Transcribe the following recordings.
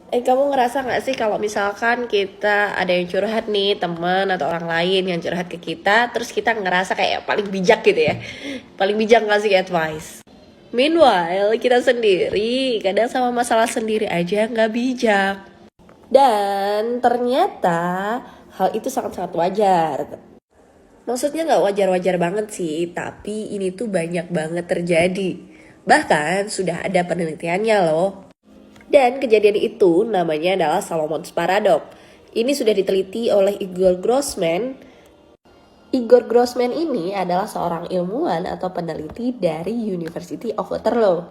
Kamu ngerasa nggak sih kalau misalkan kita ada yang curhat nih, teman atau orang lain yang curhat ke kita, terus kita ngerasa kayak paling bijak gitu ya, paling bijak ngasih advice. Meanwhile, kita sendiri kadang sama masalah sendiri aja nggak bijak. Dan ternyata hal itu sangat-sangat wajar. Maksudnya nggak wajar-wajar banget sih, tapi ini tuh banyak banget terjadi. Bahkan sudah ada penelitiannya loh. Dan kejadian itu namanya adalah Solomon's Paradox. Ini sudah diteliti oleh Igor Grossman. Igor Grossman ini adalah seorang ilmuwan atau peneliti dari University of Waterloo.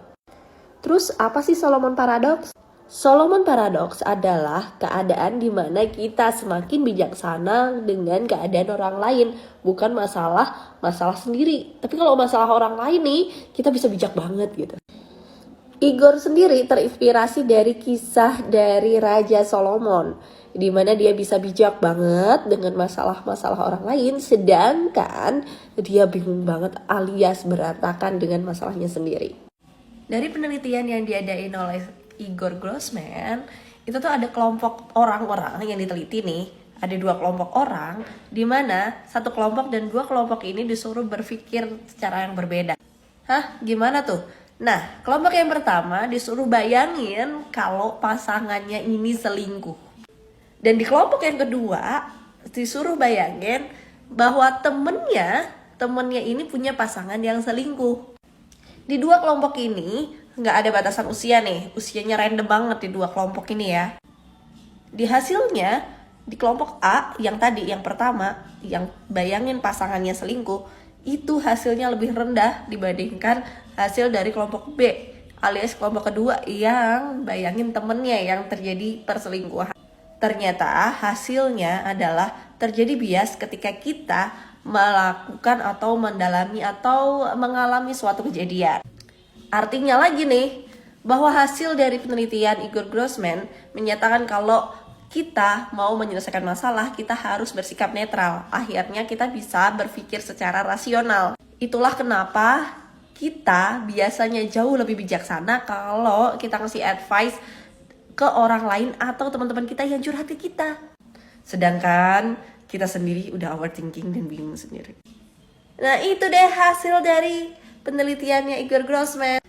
Terus apa sih Solomon Paradox? Solomon Paradox adalah keadaan di mana kita semakin bijaksana dengan keadaan orang lain, bukan masalah sendiri. Tapi kalau masalah orang lain nih, kita bisa bijak banget gitu. Igor sendiri terinspirasi dari kisah dari Raja Solomon, di mana dia bisa bijak banget dengan masalah-masalah orang lain, sedangkan dia bingung banget alias berantakan dengan masalahnya sendiri. Dari penelitian yang diadain oleh Igor Grossman, itu tuh ada kelompok orang-orang yang diteliti nih. Ada 2 kelompok orang, di mana 1 kelompok dan 2 kelompok ini disuruh berpikir secara yang berbeda. Hah? Gimana tuh? Nah, kelompok yang pertama disuruh bayangin kalau pasangannya ini selingkuh. Dan di kelompok yang kedua disuruh bayangin bahwa temennya ini punya pasangan yang selingkuh. Di 2 kelompok ini nggak ada batasan usia nih, usianya random banget di 2 kelompok ini ya. Di hasilnya, di kelompok A yang tadi, yang pertama, yang bayangin pasangannya selingkuh, itu hasilnya lebih rendah dibandingkan hasil dari kelompok B, alias kelompok kedua yang bayangin temennya yang terjadi perselingkuhan. Ternyata hasilnya adalah terjadi bias ketika kita melakukan atau mendalami atau mengalami suatu kejadian. Artinya lagi nih, bahwa hasil dari penelitian Igor Grossman menyatakan kalau kita mau menyelesaikan masalah, kita harus bersikap netral. Akhirnya kita bisa berpikir secara rasional. Itulah kenapa kita biasanya jauh lebih bijaksana kalau kita ngasih advice ke orang lain atau teman-teman kita yang curhat ke kita. Sedangkan kita sendiri udah overthinking dan bingung sendiri. Nah, itu deh hasil dari penelitiannya Igor Grossman.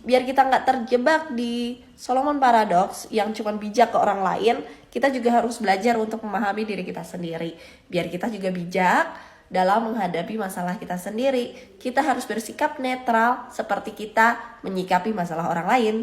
Biar kita nggak terjebak di Solomon Paradox yang cuma bijak ke orang lain, kita juga harus belajar untuk memahami diri kita sendiri. Biar kita juga bijak dalam menghadapi masalah kita sendiri. Kita harus bersikap netral seperti kita menyikapi masalah orang lain.